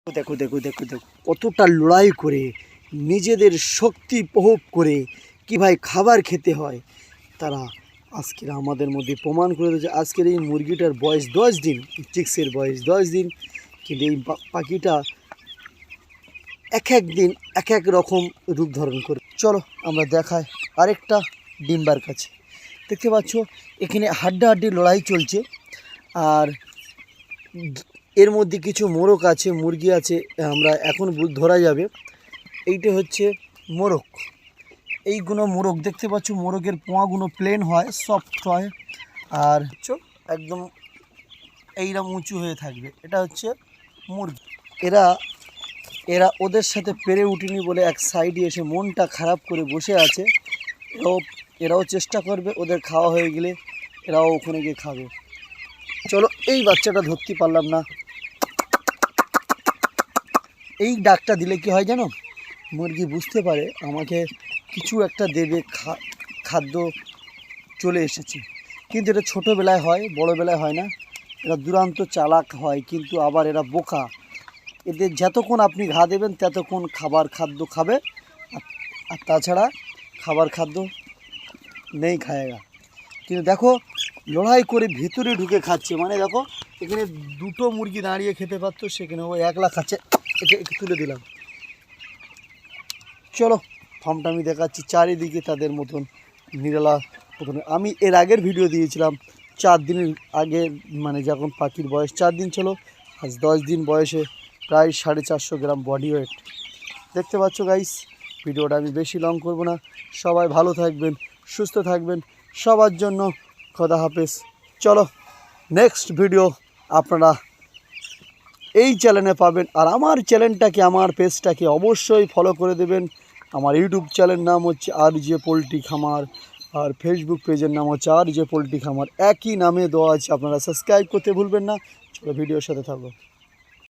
দেখো দেখো দেখো দেখো কতটা লড়াই করে নিজেদের শক্তি প্রয়োগ করে কীভাবে খাবার খেতে হয় তারা আজকের আমাদের মধ্যে প্রমাণ করে দিয়েছে। আজকের এই মুরগিটার বয়স 10 দিন, চিক্সের বয়স 10 দিন, কিন্তু এই পাখিটা এক এক দিন এক এক রকম রূপ ধারণ করে। চলো আমরা দেখাই আরেকটা ডিম্বার কাছে। দেখতে পাচ্ছ এখানে হাড্ডাহাড্ডি লড়াই চলছে, আর এর মধ্যে কিছু মোরগ আছে, মুরগি আছে, আমরা এখন ধরা যাবে। এইটা হচ্ছে মোরগ। এইগুলো মোরগ দেখতে পাচ্ছ, মোরগের পোয়াগুলো প্লেন হয়, সফট হয়, আর একদম এইরকম উঁচু হয়ে থাকবে। এটা হচ্ছে মুরগি। এরা ওদের সাথে পেরে উঠিনি বলে এক সাইডে এসে মনটা খারাপ করে বসে আছে। এরাও চেষ্টা করবে, ওদের খাওয়া হয়ে গেলে এরাও ওখানে গিয়ে খাবে। চলো, এই বাচ্চাটা ধরতে পারলাম না। এই ডাকটা দিলে কি হয় জানো, মুরগি বুঝতে পারে আমাকে কিছু একটা দেবে, খাদ্য চলে এসেছে। কিন্তু এটা ছোটোবেলায় হয়, বড়োবেলায় হয় না। এরা দুরান্ত চালাক হয়, কিন্তু আবার এরা বোকা। এদের যতক্ষণ আপনি ঘা দেবেন ততক্ষণ খাদ্য খাবে, আর তাছাড়া খাদ্য নেই খায়গা। কিন্তু দেখো লড়াই করে ভিতরে ঢুকে খাচ্ছে, মানে দেখো এখানে দুটো মুরগি দাঁড়িয়ে খেতে পারতো, সেখানে ও একলা খাচ্ছে। একে তুলে দিলাম। চলো ফার্মটা আমি দেখাচ্ছি, চারিদিকে তাদের মতন নিরালা মতন। আমি এর আগের ভিডিও দিয়েছিলাম 4 দিনের আগে, মানে যখন পাখির বয়স 4 দিন ছিল। আজ 10 দিন বয়সে প্রায় 450 গ্রাম বডি ওয়েট। দেখতে পাচ্ছ গাইস, ভিডিওটা আমি বেশি লং করব না। সবাই ভালো থাকবেন, সুস্থ থাকবেন, সবার জন্য খোদা হাফেজ। চলো নেক্সট ভিডিও আপনারা এই চ্যানেলে পাবেন। আর আমার চ্যানেলটাকে, আমার পেজটাকে অবশ্যই ফলো করে দেবেন। আমার ইউটিউব চ্যানেলের নাম হচ্ছে RJ পোলট্রি খামার, আর ফেসবুক পেজের নাম হচ্ছে RJ পোলট্রি খামার। একই নামে দেওয়া আছে, আপনারা সাবস্ক্রাইব করতে ভুলবেন না। চলো ভিডিওর সাথে থাকবো।